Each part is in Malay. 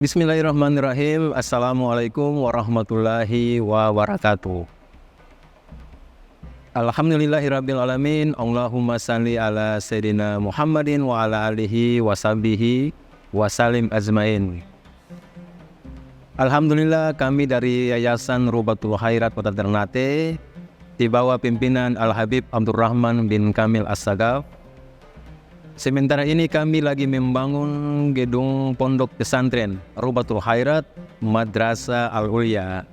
Bismillahirrahmanirrahim. Assalamualaikum warahmatullahi wabarakatuh. Alhamdulillahirrabbilalamin. Allahumma salli ala Sayyidina Muhammadin wa ala alihi wa sahbihi wa salim azmain. Alhamdulillah, kami dari Yayasan Rubatul Khairat Kota Ternate di bawah pimpinan Al-Habib Abdurrahman bin Kamil As-Sagaf. Sementara ini kami lagi membangun gedung pondok pesantren Rubatul Khairat Madrasah Al-Ulya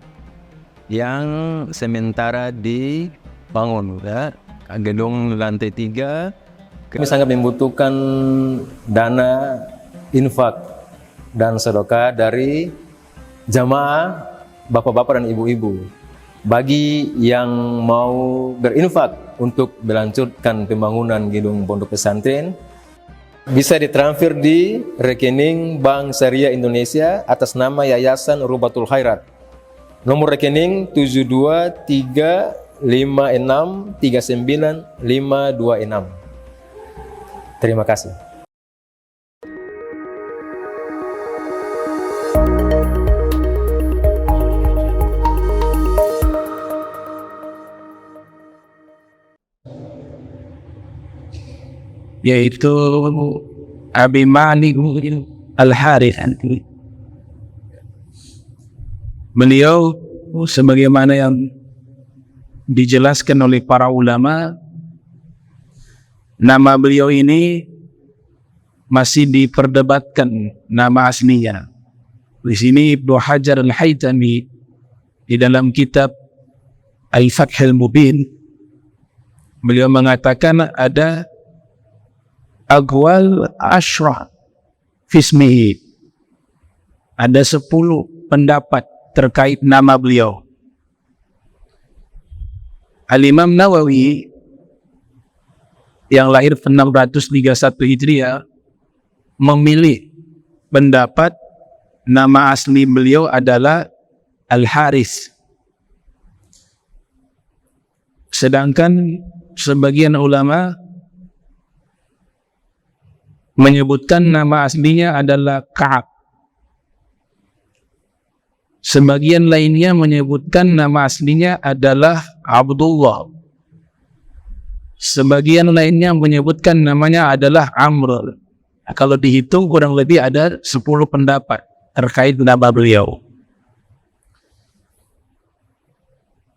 yang sementara dibangun, ya. Gedung lantai 3. Kami sangat membutuhkan dana infak dan sedekah dari jamaah bapak-bapak dan ibu-ibu. Bagi yang mau berinfak untuk melanjutkan pembangunan gedung pondok pesantren, bisa ditransfer di rekening Bank Syariah Indonesia atas nama Yayasan Rubatul Khairat. Nomor rekening 723563956. Terima kasih. Yaitu Abi Malik Al-Harith. Beliau sebagaimana yang dijelaskan oleh para ulama, nama beliau ini masih diperdebatkan nama aslinya. Di sini Ibnu Hajar Al-Haytami di dalam kitab Al-Fathul Mubin, beliau mengatakan ada aqwal asyrah fismihi, ada 10 pendapat terkait nama beliau. Al-Imam Nawawi yang lahir 631 Hijriah memilih pendapat nama asli beliau adalah Al-Harith. Sedangkan sebagian ulama menyebutkan nama aslinya adalah Ka'ab. Sebagian lainnya menyebutkan nama aslinya adalah Abdullah. Sebagian lainnya menyebutkan namanya adalah Amr. Nah, kalau dihitung kurang lebih ada 10 pendapat terkait nama beliau.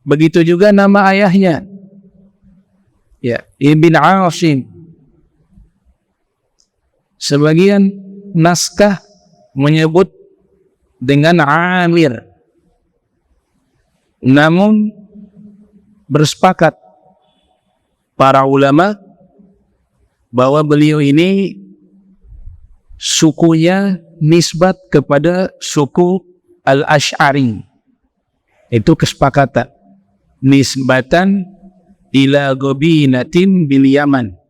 Begitu juga nama ayahnya, ya, Ibn Asim. Sebagian naskah menyebut dengan Amir. Namun bersepakat para ulama bahwa beliau ini sukunya nisbat kepada suku Al-Asy'ari. Itu kesepakatan. Nisbatan ila ghabinatin bil Yaman.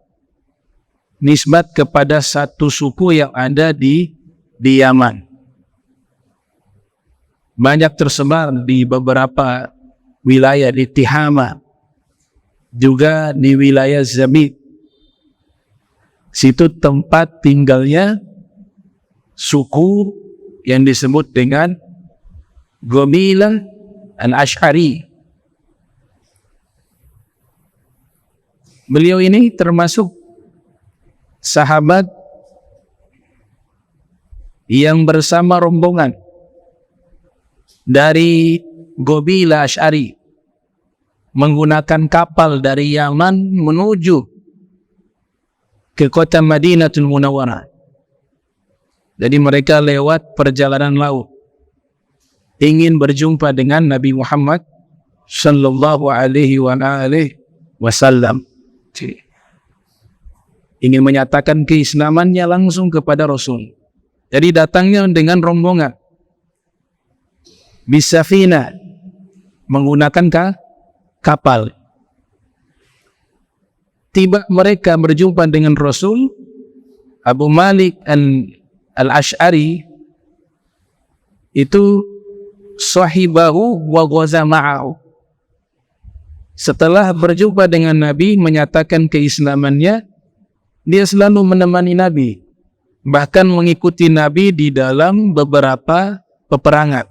Nisbat kepada satu suku yang ada di Yaman. Banyak tersebar di beberapa wilayah di Tihama, juga di wilayah Zabid. Situ tempat tinggalnya suku yang disebut dengan Qabilah Al-Asy'ari. Beliau ini termasuk sahabat yang bersama rombongan dari Qabilah Asy'ari menggunakan kapal dari Yaman menuju ke kota Madinatul Munawwarah. Jadi mereka lewat perjalanan laut ingin berjumpa dengan Nabi Muhammad sallallahu alaihi wasallam. Ingin menyatakan keislamannya langsung kepada Rasul. Jadi datangnya dengan rombongan bisafina, menggunakan kapal. Tiba mereka berjumpa dengan Rasul. Abu Malik Al-Asy'ari itu sahibahu wa ghaza ma'ahu. Setelah berjumpa dengan Nabi, menyatakan keislamannya, dia selalu menemani Nabi bahkan mengikuti Nabi di dalam beberapa peperangan.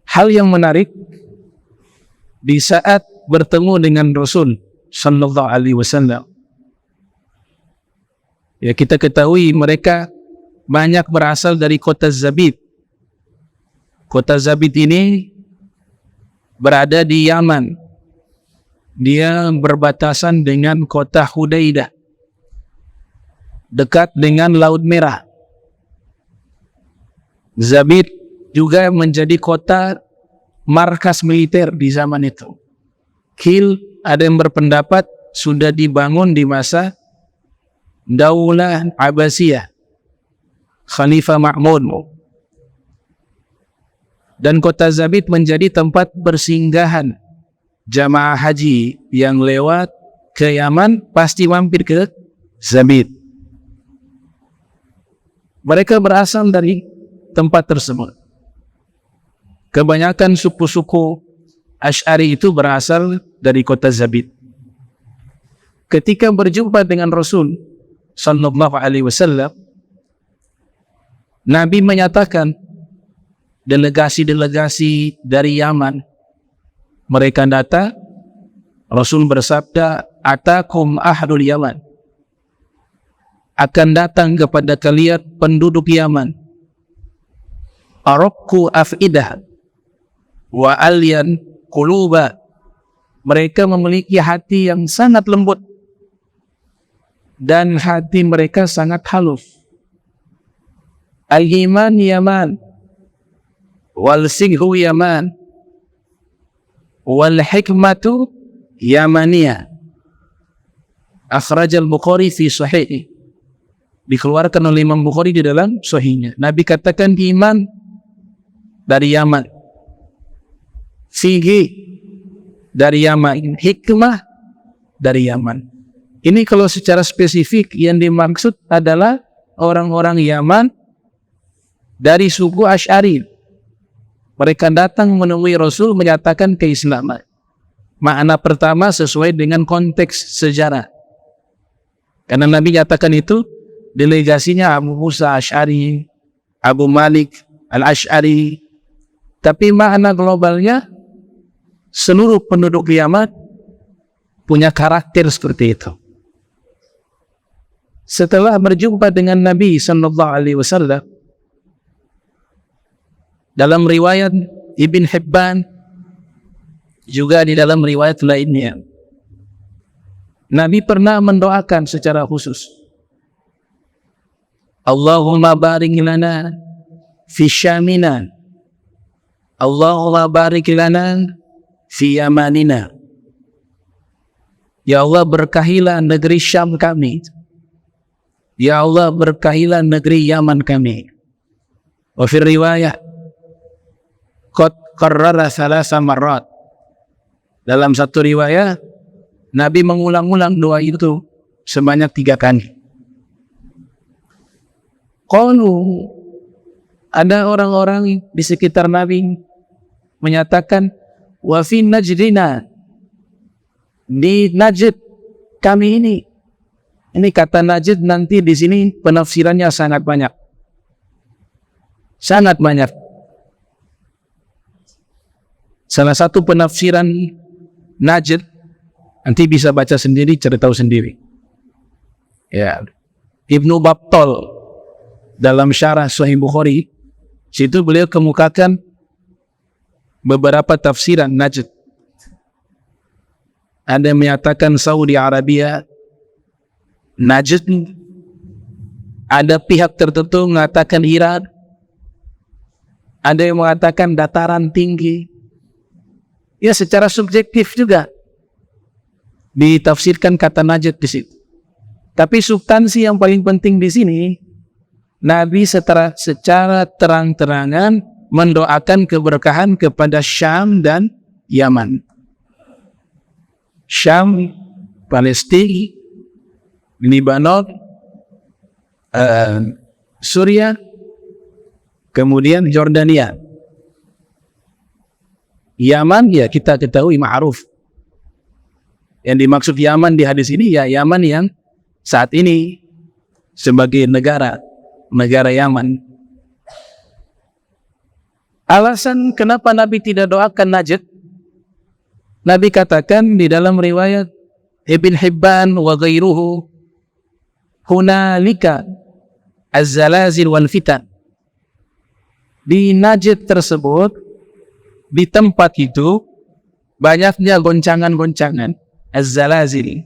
Hal yang menarik, di saat bertemu dengan Rasul sallallahu alaihi wasallam, ya kita ketahui mereka banyak berasal dari kota Zabid. Kota Zabid ini berada di Yaman. Dia berbatasan dengan kota Hudaidah, dekat dengan Laut Merah. Zabid juga menjadi kota markas militer di zaman itu. Kil, ada yang berpendapat sudah dibangun di masa Daulah Abbasiyah, Khalifah Ma'mun. Dan kota Zabid menjadi tempat persinggahan jamaah haji yang lewat ke Yaman, pasti mampir ke Zabid. Mereka berasal dari tempat tersebut. Kebanyakan suku-suku Asy'ari itu berasal dari kota Zabid. Ketika berjumpa dengan Rasul sallallahu alaihi wasallam, Nabi menyatakan delegasi-delegasi dari Yaman mereka datang. Rasul bersabda, atakum ahlul Yaman, akan datang kepada kalian penduduk Yaman, araqu afidah wa alyan quluba, mereka memiliki hati yang sangat lembut dan hati mereka sangat halus. Al-iman Yaman wal sighu Yaman wal hikmatu Yamaniyah. Akhraj al-Bukhari fi sahih, dikeluarkan oleh Imam Bukhari di dalam sahihnya. Nabi katakan iman dari Yaman, fikih dari Yaman, hikmah dari Yaman. Ini kalau secara spesifik yang dimaksud adalah orang-orang Yaman dari suku Asy'ari. Mereka datang menemui Rasul menyatakan keislaman. Makna pertama sesuai dengan konteks sejarah. Karena Nabi nyatakan itu, delegasinya Abu Musa Asy'ari, Abu Malik Al-Asy'ari. Tapi makna globalnya, seluruh penduduk Yaman punya karakter seperti itu. Setelah berjumpa dengan Nabi sallallahu alaihi wasallam, dalam riwayat Ibn Hibban, juga di dalam riwayat lainnya, Nabi pernah mendoakan secara khusus, Allahumma barik lana fi syamina, Allahumma barik lana fi yamanina. Ya Allah, berkahilah negeri Syam kami. Ya Allah, berkahilah negeri Yaman kami. Wa fi riwayah qad qarrara thalatha marrat. Dalam satu riwayat, Nabi mengulang-ulang doa itu sebanyak 3 kali. Qalu, ada orang-orang di sekitar Nabi menyatakan, wa fi najdina, di Najd kami ini kata Najd nanti di sini penafsirannya sangat banyak. Sangat banyak. Salah satu penafsiran Najd, nanti bisa baca sendiri, cari tahu sendiri. Ya, Ibnu Battal dalam syarah Sahih Bukhari, situ beliau kemukakan beberapa tafsiran Najd. Ada yang menyatakan Saudi Arabia, Najd. Ada pihak tertentu mengatakan Iran. Ada yang mengatakan dataran tinggi. Ya, secara subjektif juga ditafsirkan kata Najd di situ. Tapi substansi yang paling penting di sini, Nabi secara terang-terangan mendoakan keberkahan kepada Syam dan Yaman. Syam, Palestina, Libanon, Suriah, kemudian Jordania. Yaman, ya kita ketahui ma'ruf. Yang dimaksud Yaman di hadis ini, ya Yaman yang saat ini sebagai negara Yaman. Alasan kenapa Nabi tidak doakan Najd, Nabi katakan di dalam riwayat Ibn Hibban wa ghairuhu, hunalika az-zalazil wal fitan. Di Najd tersebut, di tempat itu banyaknya goncangan-goncangan, az-zalazil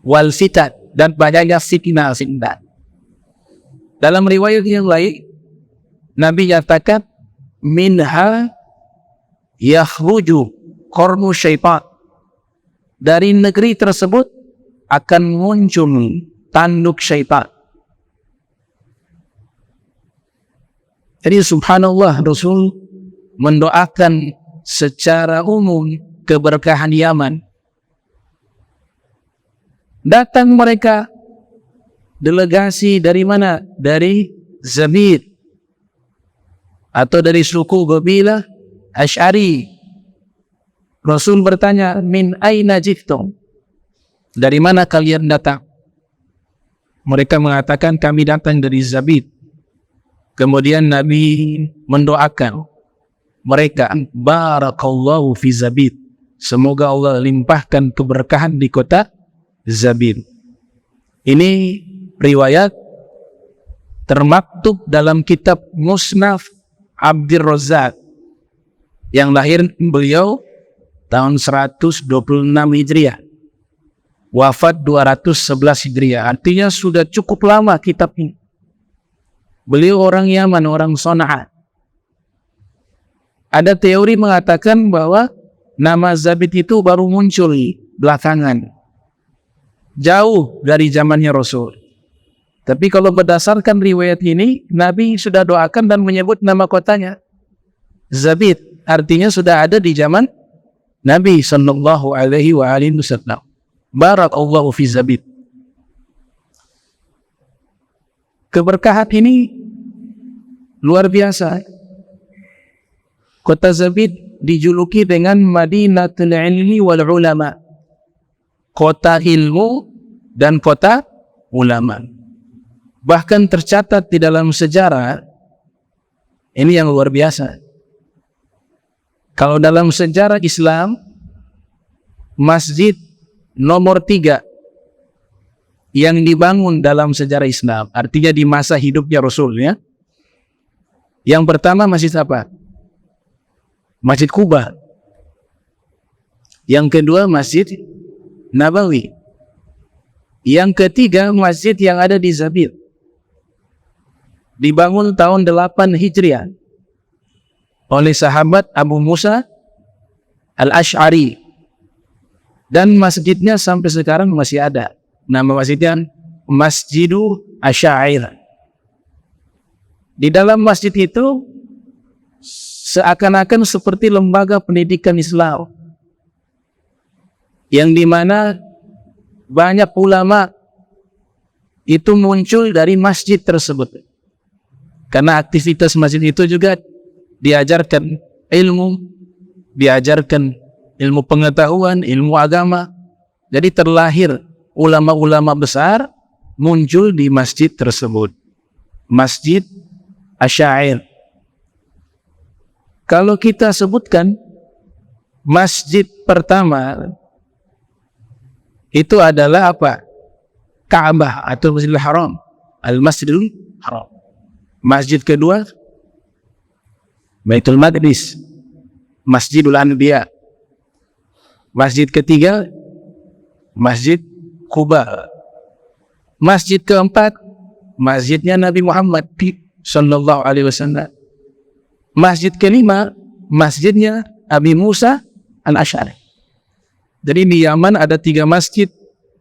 wal fitan, dan banyaknya fitnah-fitnah. Dalam riwayat yang lain, Nabi nyatakan, minha yakhruju qarnu syaitan. Dari negeri tersebut akan muncul tanduk syaitan. Jadi subhanallah, Rasul mendoakan secara umum keberkahan Yaman. Datang mereka, delegasi dari mana? Dari Zabid, atau dari suku Qabilah Asy'ari. Rasul bertanya, min aina jiftum? Dari mana kalian datang? Mereka mengatakan, kami datang dari Zabid. Kemudian Nabi mendoakan mereka, barakallahu fi Zabid. Semoga Allah limpahkan keberkahan di kota Zabid. Ini riwayat termaktub dalam kitab Musnaf Abdur Razzaq, yang lahir beliau tahun 126 Hijriah, wafat 211 Hijriah. Artinya sudah cukup lama kitab ini. Beliau orang Yaman, orang Sana'a. Ada teori mengatakan bahwa nama Zabid itu baru muncul belakangan, jauh dari zamannya Rasul. Tapi kalau berdasarkan riwayat ini, Nabi sudah doakan dan menyebut nama kotanya Zabid. Artinya sudah ada di zaman Nabi sallallahu alaihi wasallam. Barakallahu fi Zabid. Keberkahan ini luar biasa. Kota Zabid dijuluki dengan Madinatul Ilmi wal Ulama, kota ilmu dan kota ulama. Bahkan tercatat di dalam sejarah, ini yang luar biasa. Kalau dalam sejarah Islam, masjid nomor 3 yang dibangun dalam sejarah Islam, artinya di masa hidupnya Rasul, ya. Yang pertama masjid apa? Masjid Kuba. Yang kedua Masjid Nabawi. Yang ketiga masjid yang ada di Zabid. Dibangun tahun 8 Hijriah oleh sahabat Abu Musa Al-Asy'ari. Dan masjidnya sampai sekarang masih ada. Nama masjidnya Masjidu Asy'air. Di dalam masjid itu seakan-akan seperti lembaga pendidikan Islam, yang dimana banyak ulama itu muncul dari masjid tersebut. Karena aktivitas masjid itu juga diajarkan ilmu, diajarkan ilmu pengetahuan, ilmu agama. Jadi terlahir ulama-ulama besar muncul di masjid tersebut, Masjid Asy'air. Kalau kita sebutkan masjid pertama itu adalah apa? Ka'bah atau Masjidil Haram, Al-Masjidil Haram. Masjid kedua Baitul Maqdis, Masjidul Anbiya. Masjid ketiga Masjid Quba. Masjid keempat masjidnya Nabi Muhammad sallallahu alaihi wasallam. Masjid kelima masjidnya Abi Musa Al-Asy'ari. Jadi di Yaman ada 3 masjid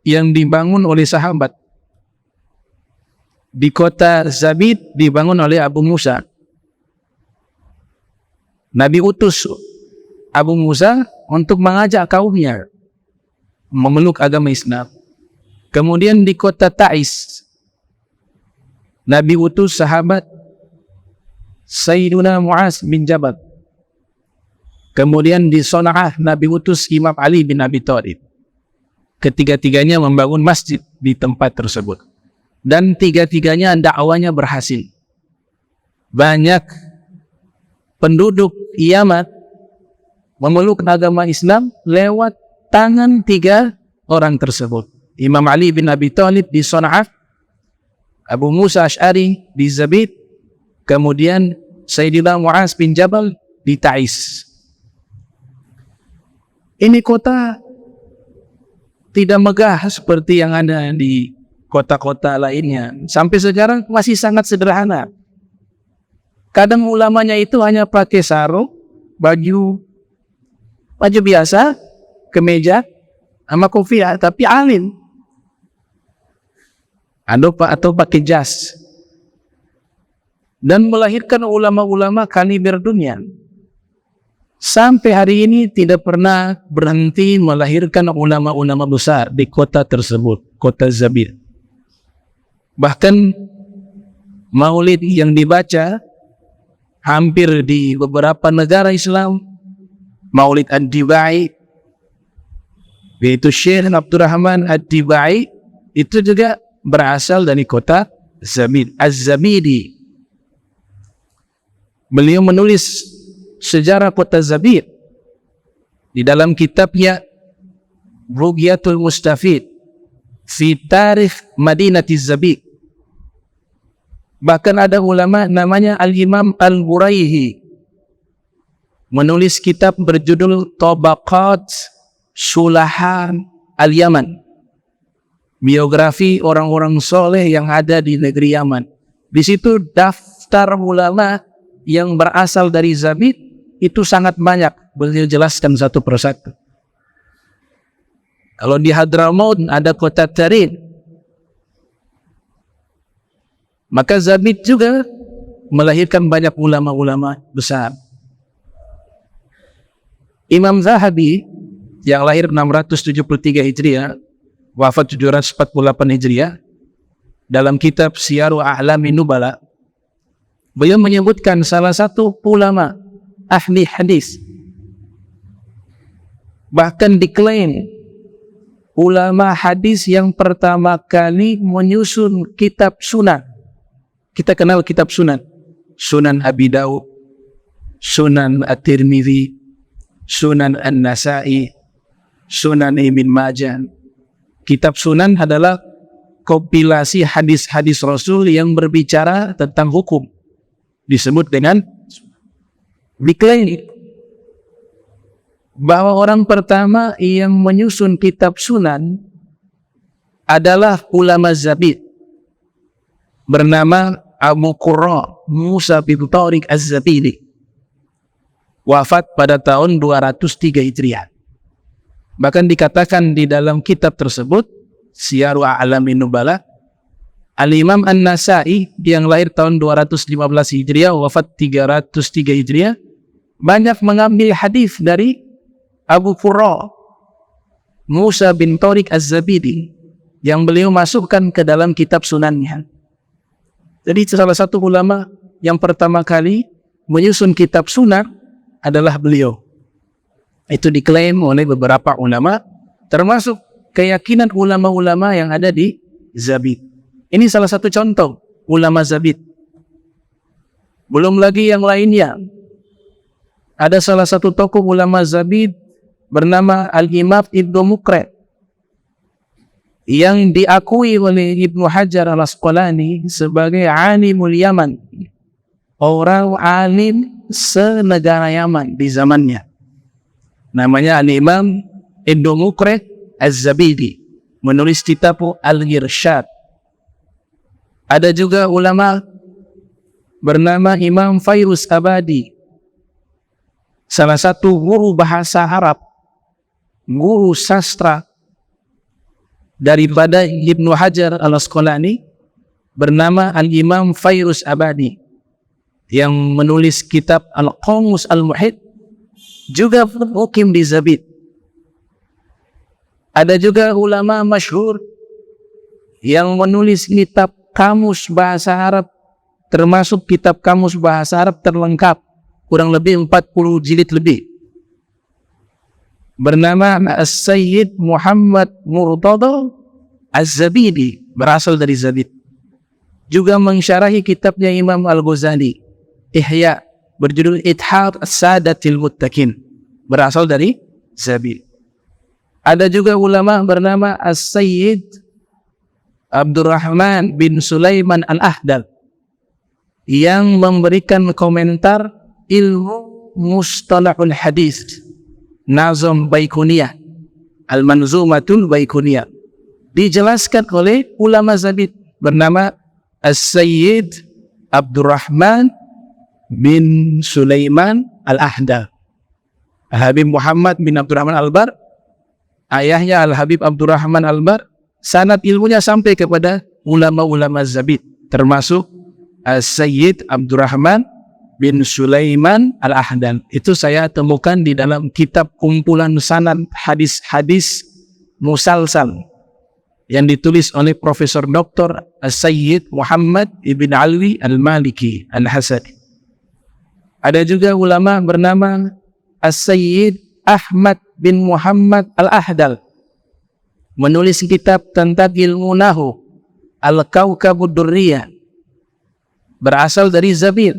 yang dibangun oleh sahabat. Di kota Zabid dibangun oleh Abu Musa. Nabi utus Abu Musa untuk mengajak kaumnya memeluk agama Islam. Kemudian di kota Ta'is, Nabi utus sahabat Sayyiduna Mu'az bin Jabal. Kemudian di Sona'ah, Nabi utus Imam Ali bin Abi Thalib. Ketiga-tiganya membangun masjid di tempat tersebut. dan tiga-tiganya dakwanya berhasil. Banyak penduduk Yaman memeluk agama Islam lewat tangan tiga orang tersebut. Imam Ali bin Abi Thalib di Son'af, Abu Musa Asy'ari di Zabid, kemudian Sayyidina Mu'az bin Jabal di Ta'is. Ini kota tidak megah seperti yang ada di kota-kota lainnya. Sampai sekarang masih sangat sederhana. Kadang ulamanya itu hanya pakai sarung, baju biasa, kemeja, sama kopiah, tapi alim. Atau pakai jas. Dan melahirkan ulama-ulama kaliber dunia. Sampai hari ini tidak pernah berhenti melahirkan ulama-ulama besar di kota tersebut, kota Zabid. Bahkan maulid yang dibaca hampir di beberapa negara Islam, maulid Ad-Dibai, yaitu Syekh Abdurrahman Ad-Dibai, itu juga berasal dari kota Zabid, Az-Zabidi. Beliau menulis sejarah kota Zabid di dalam kitabnya Rughyatul Mustafid fi Tarikh Madinati Zabid. Bahkan ada ulama namanya Al-Imam Al-Buraihi menulis kitab berjudul Tabaqat Sulahan Al-Yaman, biografi orang-orang soleh yang ada di negeri Yaman. Di situ daftar ulama yang berasal dari Zabid itu sangat banyak. Beliau jelaskan satu persatu. Kalau di Hadramaut ada kota Tarin, maka Zabid juga melahirkan banyak ulama-ulama besar. Imam Zahabi yang lahir 673 Hijriah, wafat 748 Hijriah, dalam kitab Syiaru A'lamin Nubala, beliau menyebutkan salah satu ulama ahli hadis, bahkan diklaim ulama hadis yang pertama kali menyusun kitab sunan. Kita kenal kitab sunan, Sunan Abi Daud, Sunan At-Tirmidzi, Sunan An-Nasa'i, Sunan Ibn Majah. Kitab sunan adalah kompilasi hadis-hadis Rasul yang berbicara tentang hukum, disebut dengan, diklaim bahwa orang pertama yang menyusun kitab sunan adalah ulama Zabid bernama Abu Qurra Musa bin Tariq Az-Zabidi, wafat pada tahun 203 Hijriah. Bahkan dikatakan di dalam kitab tersebut Syiaru A'lamin Nubala, Al-Imam An-Nasa'i yang lahir tahun 215 Hijriah, wafat 303 Hijriah, banyak mengambil hadis dari Abu Qurra Musa bin Tariq Az-Zabidi yang beliau masukkan ke dalam kitab sunannya. Jadi salah satu ulama yang pertama kali menyusun kitab sunan adalah beliau. Itu diklaim oleh beberapa ulama, termasuk keyakinan ulama-ulama yang ada di Zabid. Ini salah satu contoh ulama Zabid. Belum lagi yang lainnya. Ada salah satu tokoh ulama Zabid bernama Al-Imam Ibnu Muqri yang diakui oleh Ibnu Hajar Al-Asqalani sebagai alimul Yaman, orang alim senegara Yaman di zamannya. Namanya Al-Imam Ibnu Muqri Az-Zabidi, menulis kitab Al-Irsyad. Ada juga ulama bernama Imam Fairuz Abadi, salah satu guru bahasa Arab, guru sastra daripada Ibnu Hajar Al-Asqalani, bernama Al-Imam Fairuz Abadi yang menulis kitab Al-Qamus Al-Muhit, juga mukim di Zabid. Ada juga ulama masyhur yang menulis kitab kamus bahasa Arab, termasuk kitab kamus bahasa Arab terlengkap, kurang lebih 40 jilid lebih, bernama As-Sayyid Muhammad Murtada Az-Zabidi, berasal dari Zabid. juga mensyarahi kitabnya Imam Al-Ghazali, Ihya, berjudul Ithar As-Sadatil Muttaqin, berasal dari Zabil. Ada juga ulama bernama As-Sayyid Abdurrahman bin Sulaiman Al-Ahdal yang memberikan komentar ilmu mustalahul hadis, Nazm Baikuniyah, Al-Manzumatul Baikuniyah, dijelaskan oleh ulama Zabil bernama As-Sayyid Abdurrahman bin Sulaiman Al-Ahdal. Habib Muhammad bin Abdurrahman Al-Bar, ayahnya Al-Habib Abdurrahman Al-Bar, sanad ilmunya sampai kepada ulama-ulama Zabil, termasuk As-Sayyid Abdurrahman bin Sulaiman Al-Ahdal. Itu saya temukan di dalam kitab kumpulan sanad hadis-hadis musalsal yang ditulis oleh Profesor Dr. As-Sayyid Muhammad Ibn Alwi Al-Maliki Al-Hasani. Ada juga ulama bernama As-Sayyid Ahmad bin Muhammad Al-Ahdal, menulis kitab tentang ilmu nahu, Al-Kawkabud Durriyah, berasal dari Zabil.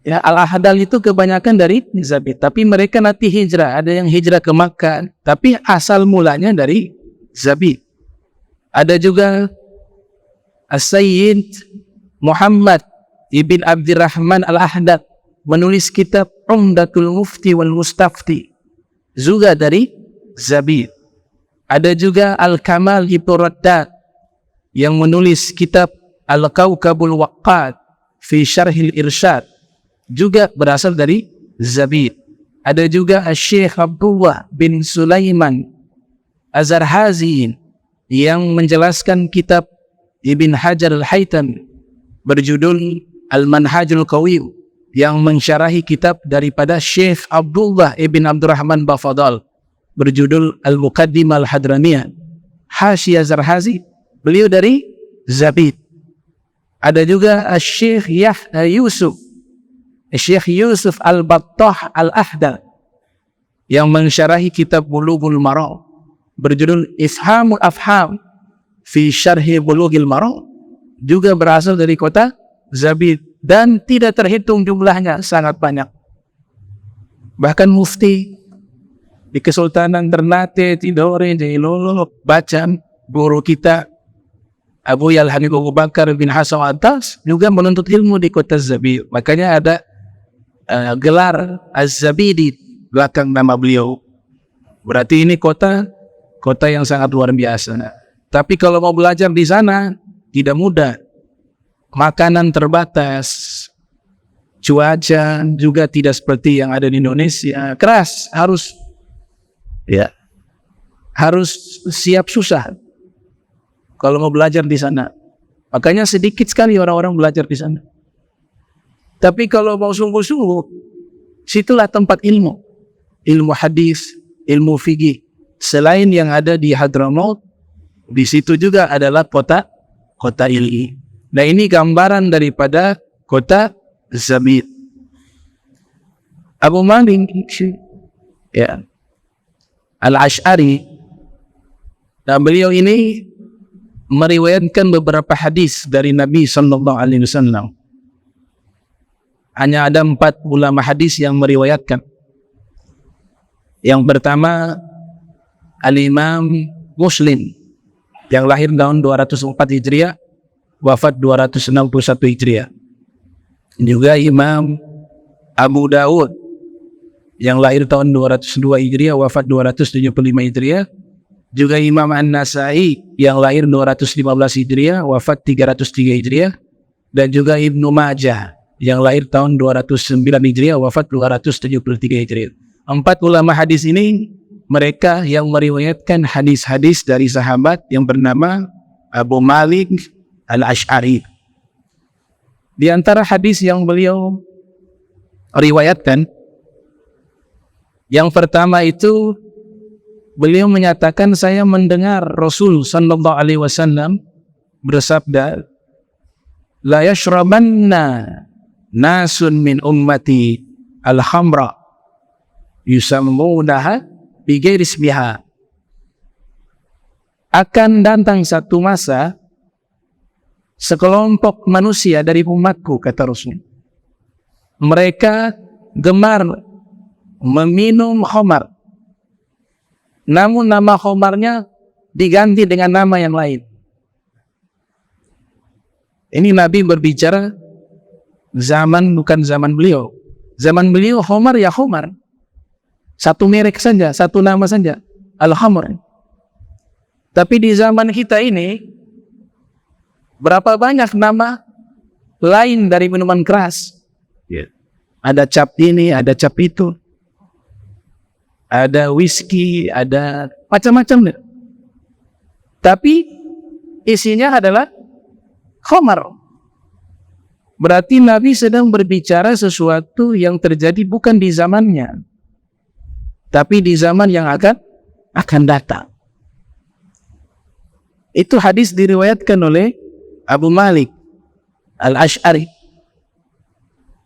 Ya, Al-Ahdal itu kebanyakan dari Zabil, tapi mereka nanti hijrah. Ada yang hijrah ke Makkah, tapi asal mulanya dari Zabil. Ada juga As-Sayyid Muhammad Ibn Abdirrahman Al-Ahdal, menulis kitab Umdatul Mufti wal Mustafti, juga dari Zabil. Ada juga Al-Kamal Ibn Raddad yang menulis kitab Al-Kawkabul Waqqad fi Syarhil Irsyad, juga berasal dari Zabil. Ada juga Syekh Abdullah bin Sulaiman Az-Zarhazi yang menjelaskan kitab Ibn Hajar Al-Haytami berjudul Al-Manhajul Qawi, yang mensyarahi kitab daripada Syekh Abdullah Ibn Abdurrahman Bafadal berjudul Al-Muqaddimah Al-Hadramiyah, Hasyiyah Zarhazi, beliau dari Zabil. Ada juga Syekh Yusuf Al-Battah Al-Ahdal yang mensyarahi kitab Bulughul Maram berjudul Ifhamul Afham fi Syarhi Bulughil Maram, juga berasal dari kota Zabil, dan tidak terhitung jumlahnya, sangat banyak. Bahkan mufti di Kesultanan Ternate, Tidore, Jailolo, Bacan, guru kita Abu Yalhanib Abu Bakar bin Hasan Atas juga menuntut ilmu di kota Zabil. Makanya ada gelar Az-Zabidi belakang nama beliau. Berarti ini kota yang sangat luar biasa. Tapi kalau mau belajar di sana tidak mudah. Makanan terbatas, cuaca juga tidak seperti yang ada di Indonesia. Keras, harus siap susah kalau mau belajar di sana. Makanya sedikit sekali orang-orang belajar di sana. Tapi kalau mau sungguh-sungguh, situlah tempat ilmu. Ilmu hadis, ilmu fikih. Selain yang ada di Hadramaut, di situ juga adalah kota ilmu. Nah, ini gambaran daripada kota Zabil. Abu Malik Al-Ash'ari, nah beliau ini meriwayatkan beberapa hadis dari Nabi SAW. Hanya ada 4 ulama hadis yang meriwayatkan. Yang pertama Al-Imam Muslim yang lahir tahun 204 Hijriah, wafat 261 Hijriah. Juga Imam Abu Dawud yang lahir tahun 202 Hijriah, wafat 275 Hijriah. Juga Imam An-Nasai yang lahir 215 Hijriah, wafat 303 Hijriah. Dan juga Ibnu Majah yang lahir tahun 209 Hijriah, wafat 273 Hijriah. 4 ulama hadis ini mereka yang meriwayatkan hadis-hadis dari sahabat yang bernama Abu Malik Al-Ash'ari. Di antara hadis yang beliau riwayatkan, yang pertama itu beliau menyatakan, saya mendengar Rasul sallallahu alaihi wasallam bersabda, la yashrabanna nasun min ummati al-khamra yusammunaha bighairi ismiha. Akan datang satu masa sekelompok manusia dari umatku, kata Rasul. Mereka gemar meminum khamar. Namun nama khamarnya diganti dengan nama yang lain. Ini Nabi berbicara zaman bukan zaman beliau. Zaman beliau khamar ya khamar. Satu merek saja, satu nama saja. Al-khamr. Tapi di zaman kita ini, berapa banyak nama lain dari minuman keras. Ada cap ini, ada cap itu. Ada whisky, ada macam-macam. Tapi isinya adalah khamar. Berarti Nabi sedang berbicara sesuatu yang terjadi bukan di zamannya, tapi di zaman yang akan datang. Itu hadis diriwayatkan oleh Abu Malik Al-Ash'ari.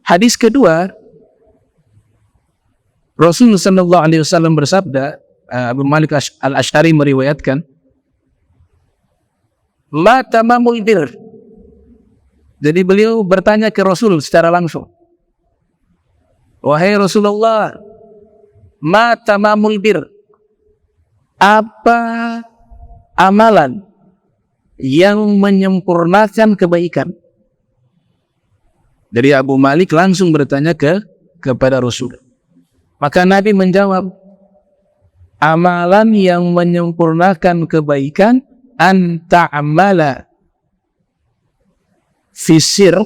Hadis kedua, Rasulullah SAW bersabda, Abu Malik Al-Ash'ari meriwayatkan, ma tamamul bir. Jadi beliau bertanya ke Rasul secara langsung, wahai Rasulullah, ma tamamul bir, apa amalan yang menyempurnakan kebaikan? Jadi Abu Malik langsung bertanya kepada Rasul. Maka Nabi menjawab, amalan yang menyempurnakan kebaikan an ta'amala fisir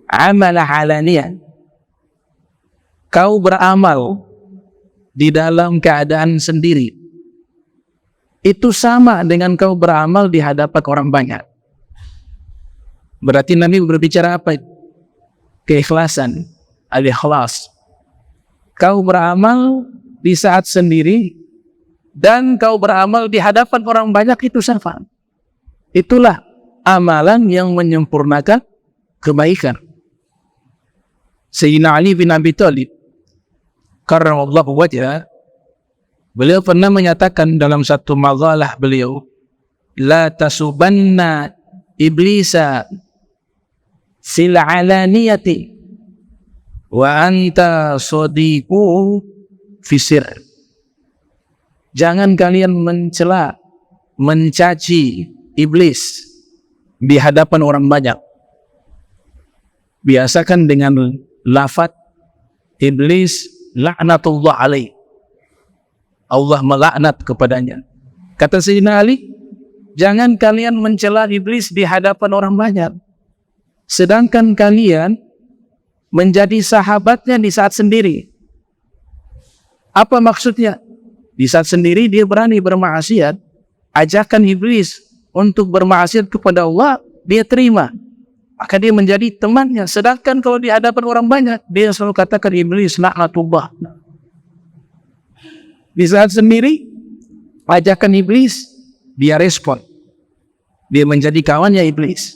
amala halaniyah. Kau beramal di dalam keadaan sendiri. Itu sama dengan kau beramal di hadapan orang banyak. Berarti Nabi berbicara apa? Keikhlasan, al-ikhlas. Kau beramal di saat sendiri dan kau beramal di hadapan orang banyak, itu sama. Itulah amalan yang menyempurnakan kebaikan. Sayyidina Ali bin Abi Thalib karramallahu wajhah, beliau pernah menyatakan dalam satu maqalah beliau, la tasubanna iblisa fil alaniyati wa anta sadiqu fisir. Jangan kalian mencela, mencaci iblis di hadapan orang banyak. Biasakan dengan lafaz iblis laknatullah alaih, Allah melaknat kepadanya. Kata Sayyidina Ali, jangan kalian mencela iblis di hadapan orang banyak, sedangkan kalian menjadi sahabatnya di saat sendiri. Apa maksudnya? Di saat sendiri dia berani bermaksiat, ajakan iblis untuk bermaksiat kepada Allah, dia terima, maka dia menjadi temannya. Sedangkan kalau di hadapan orang banyak, dia selalu katakan iblis laknatullah. Di saat sendiri, ajakan iblis, dia respon, dia menjadi kawannya iblis.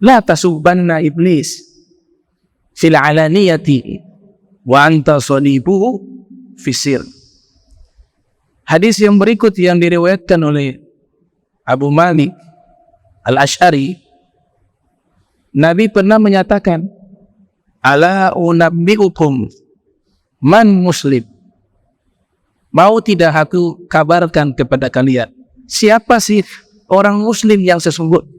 La tasubanna iblis fil alaniyati wa anta sadibuhu fisir. Hadis yang berikut yang diriwayatkan oleh Abu Malik Al-Ash'ari, Nabi pernah menyatakan, ala unabbi'ukum man muslim. Mau tidak aku kabarkan kepada kalian, siapa sih orang muslim yang sesungguhnya?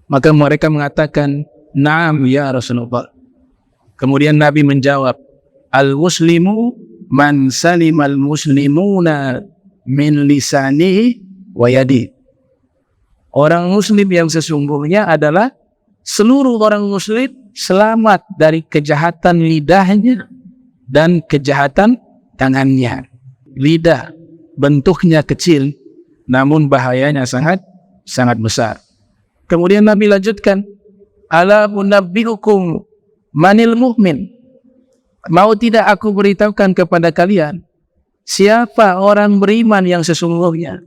Maka mereka mengatakan, na'am ya Rasulullah. Kemudian Nabi menjawab, al-muslimu man salimal muslimuna min lisanihi wa yadihi. Orang muslim yang sesungguhnya adalah seluruh orang muslim selamat dari kejahatan lidahnya dan kejahatan tangannya. Lidah bentuknya kecil, namun bahayanya sangat besar. Kemudian Nabi lanjutkan, ala unabbi'ukum manil mu'min. Mau tidak aku beritahukan kepada kalian siapa orang beriman yang sesungguhnya?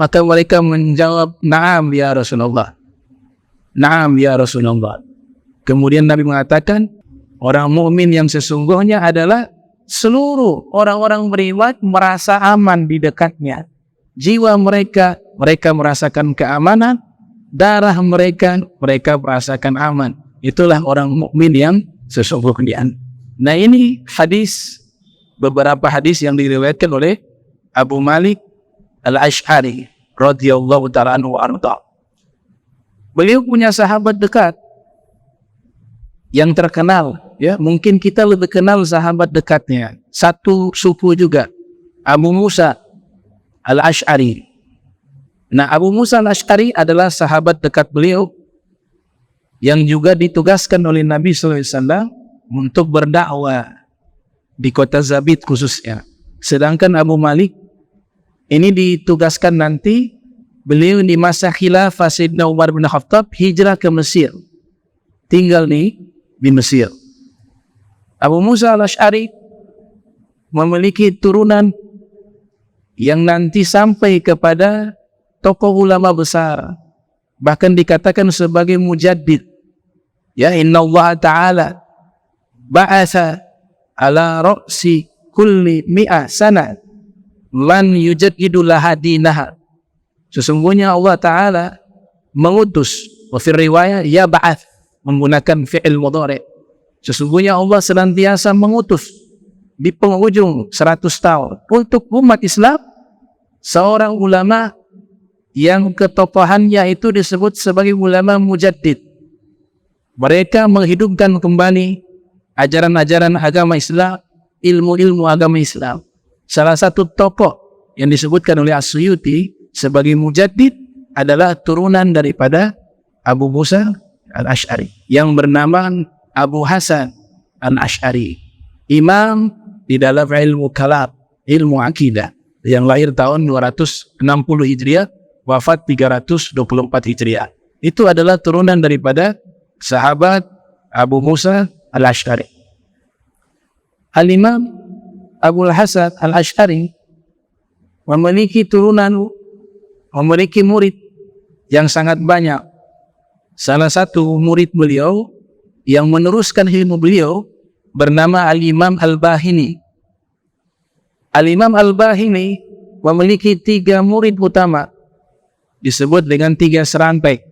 Maka mereka menjawab, na'am ya Rasulullah. Na'am ya Rasulullah. Kemudian Nabi mengatakan, orang mukmin yang sesungguhnya adalah seluruh orang-orang beriman merasa aman di dekatnya. Jiwa mereka merasakan keamanan, darah mereka, mereka merasakan aman. Itulah orang mukmin yang sesungguhnya. Nah, ini hadis, beberapa hadis yang diriwayatkan oleh Abu Malik Al-Asy'ari radhiyallahu ta'ala anhu wa arda. Beliau punya sahabat dekat yang terkenal, ya, mungkin kita lebih kenal sahabat dekatnya, satu suku juga, Abu Musa Al-Asy'ari. Nah, Abu Musa Al-Asy'ari adalah sahabat dekat beliau yang juga ditugaskan oleh Nabi SAW untuk berdakwah di kota Zabid khususnya. Sedangkan Abu Malik ini ditugaskan nanti, beliau di masa khilafah Sayyidina Umar bin Khattab hijrah ke Mesir, tinggal di Mesir. Abu Musa Al-Asy'ari memiliki turunan yang nanti sampai kepada tokoh ulama besar, bahkan dikatakan sebagai mujaddid. Ya, inna Allah Ta'ala ba'atha ala ra'si kulli mi'ah sana man yujaddidu laha dinaha. Sesungguhnya Allah Ta'ala mengutus, wa fi riwayah ya ba'ath, menggunakan fi'il mudhari'. Sesungguhnya Allah senantiasa mengutus di penghujung 100 tahun untuk umat Islam seorang ulama yang ketokohannya itu disebut sebagai ulama mujaddid. Mereka menghidupkan kembali ajaran-ajaran agama Islam, ilmu-ilmu agama Islam. Salah satu tokoh yang disebutkan oleh As-Suyuti sebagai mujaddid adalah turunan daripada Abu Musa Al-Asy'ari yang bernama Abu Hasan Al-Asy'ari, imam di dalam ilmu kalam, ilmu akidah, yang lahir tahun 260 Hijriah, wafat 324 Hijriah. Itu adalah turunan daripada sahabat Abu Musa Al-Asy'ari. Al-Imam Abu Hasan Al-Asy'ari memiliki turunan, memiliki murid yang sangat banyak. Salah satu murid beliau yang meneruskan ilmu beliau bernama Al-Imam Al-Bahini. Al-Imam Al-Bahini memiliki 3 murid utama, disebut dengan 3 serantai.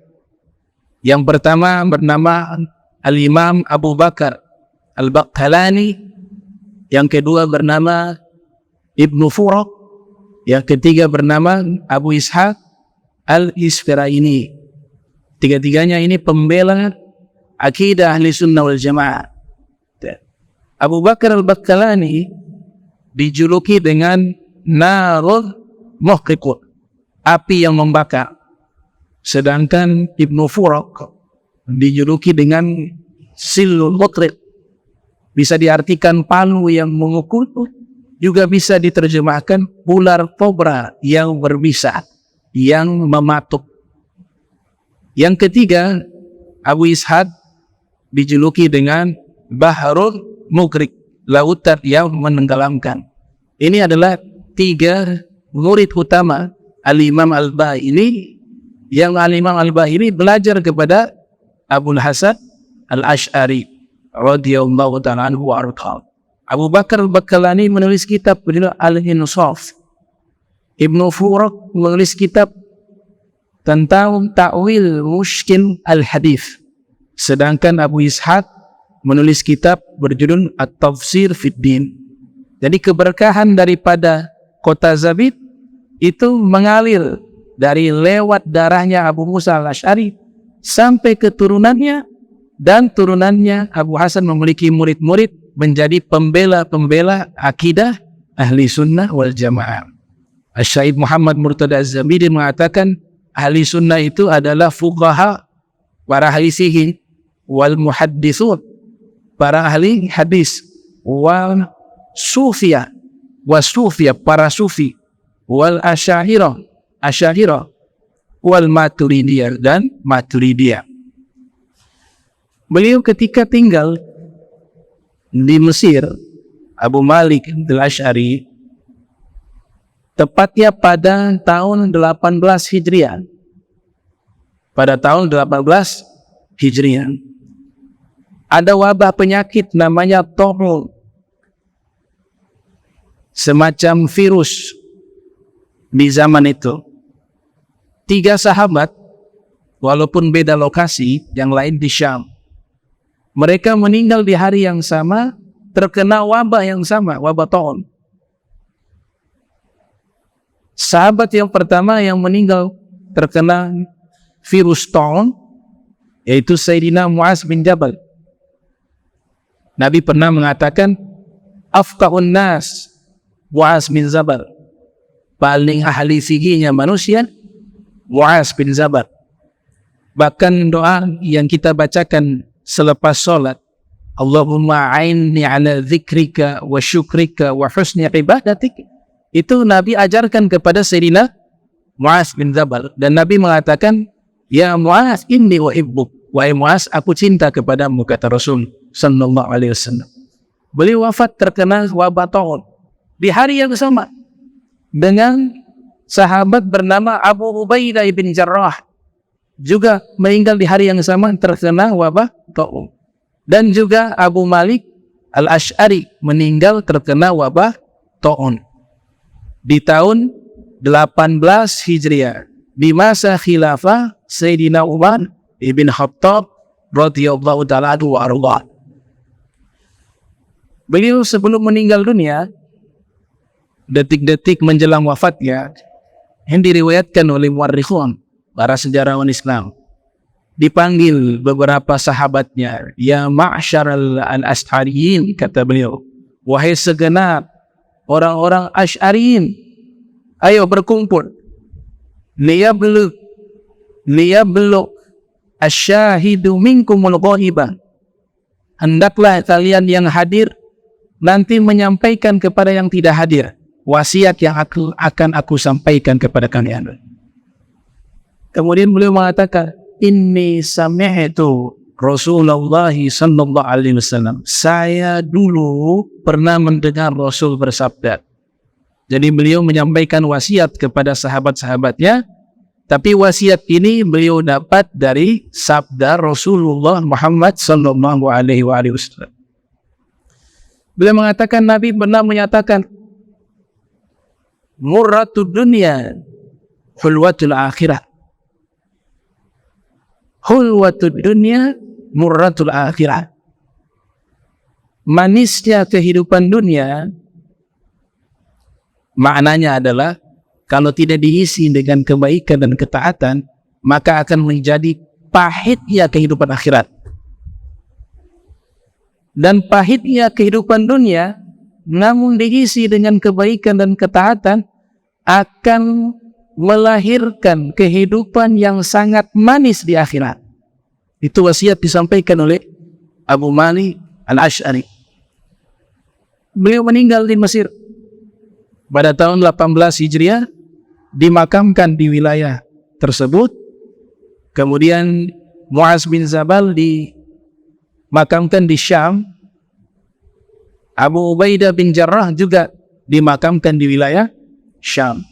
Yang pertama bernama Al-Imam Abu Bakar Al-Baqalani, yang kedua bernama Ibnu Furaq, yang ketiga bernama Abu Ishaq Al-Isfiraini. Tiga-tiganya ini pembela akidah Ahli Sunnah wal Jamaah. Abu Bakar Al-Baqalani dijuluki dengan Narul Muhriqun, api yang membakar. Sedangkan Ibnu Furaq dijuluki dengan Silul Mutriq, bisa diartikan palu yang memukul, juga bisa diterjemahkan ular kobra yang berbisa, yang mematuk. Yang ketiga, Abu Ishaq dijuluki dengan Bahrul Mughriq, lautan yang menenggelamkan. Ini adalah 3 murid utama Al-Imam Al-Bahini, yang Al-Imam Al-Bahini belajar kepada Abu Hasan Al-Asy'ari radhiyallahu ta'ala anhu wa arda. Abu Bakar Al-Baqalani menulis kitab bernama Al-Insaf. Ibnu Furaq menulis kitab tentang ta'wil mushkil al-hadith. Sedangkan Abu Ishaq menulis kitab berjudul At-Tafsir fid Din. Jadi keberkahan daripada kota Zabid itu mengalir dari lewat darahnya Abu Musa Al-Asy'ari sampai ke turunannya, dan turunannya Abu Hasan memiliki murid-murid menjadi pembela-pembela akidah Ahli Sunnah wal Jamaah. Asy-Syaikh Muhammad Murtada Az-Zabidi mengatakan Ahli Sunnah itu adalah fuqaha, para ahli sihir, wal muhadditsun, para ahli hadis, wal sufiyah, para sufi, wal asy'ariyah, wal maturidiyah, dan maturidiyah. Beliau ketika tinggal di Mesir, Abu Malik Al-Asy'ari, tepatnya pada tahun 18 Hijriah. Pada tahun 18 Hijriah, ada wabah penyakit namanya Ta'un, semacam virus di zaman itu. 3 sahabat walaupun beda lokasi, yang lain di Syam. Mereka meninggal di hari yang sama, terkena wabah yang sama, wabah taun. Sahabat yang pertama yang meninggal terkena virus taun, yaitu Sayyidina Muaz bin Jabal. Nabi pernah mengatakan, afqahun nas Muaz bin Jabal, paling ahli fikihnya manusia Muaz bin Jabal. Bahkan doa yang kita bacakan selepas sholat, Allahumma a'inni ala dzikrika wa syukrika wa husni ibadatik, itu Nabi ajarkan kepada Sayyidina Muaz bin Jabal. Dan Nabi mengatakan, ya Muaz inni uhibbuk, wahai Muaz, aku cinta kepadamu, kata Rasul sallallahu alaihi wasallam. Beliau wafat terkena wabah taun di hari yang sama dengan sahabat bernama Abu Ubaidah bin Jarrah, juga meninggal di hari yang sama terkena wabah taun. Dan juga Abu Malik Al-Ash'ari meninggal terkena wabah taun di tahun 18 Hijriah, di masa khilafah Sayyidina Umar ibn Khattab radhiyallahu ta'ala anhu wa arda. Beliau sebelum meninggal dunia, detik-detik menjelang wafatnya, yang diriwayatkan oleh muarrikhun, para sejarawan Islam, dipanggil beberapa sahabatnya, ya ma'syaral al-ash'ariyin, kata beliau, wahai segenap orang-orang Asy'ariyin, ayo berkumpul, liyablu asyahidu minkumul ghaibah, hendaklah kalian yang hadir nanti menyampaikan kepada yang tidak hadir wasiat yang akan aku sampaikan kepada kalian. Kemudian beliau mengatakan, inni sami'tu Rasulullah sallallahu alaihi wasallam, saya dulu pernah mendengar Rasul bersabda. Jadi beliau menyampaikan wasiat kepada sahabat-sahabatnya, tapi wasiat ini beliau dapat dari sabda Rasulullah Muhammad sallallahu alaihi wasallam. Beliau mengatakan, Nabi pernah menyatakan, murratud dunya hulwatul akhirah. Hulwatud dunya murratul akhirah. Manisnya kehidupan dunia, maknanya adalah kalau tidak diisi dengan kebaikan dan ketaatan, maka akan menjadi pahitnya kehidupan akhirat. Dan pahitnya kehidupan dunia, namun diisi dengan kebaikan dan ketaatan, akan melahirkan kehidupan yang sangat manis di akhirat. Itu wasiat disampaikan oleh Abu Malik Al-Ash'ari. Beliau meninggal di Mesir pada tahun 18 Hijriah, dimakamkan di wilayah tersebut. Kemudian Muaz bin Jabal dimakamkan di Syam. Abu Ubaidah bin Jarrah juga dimakamkan di wilayah Syam.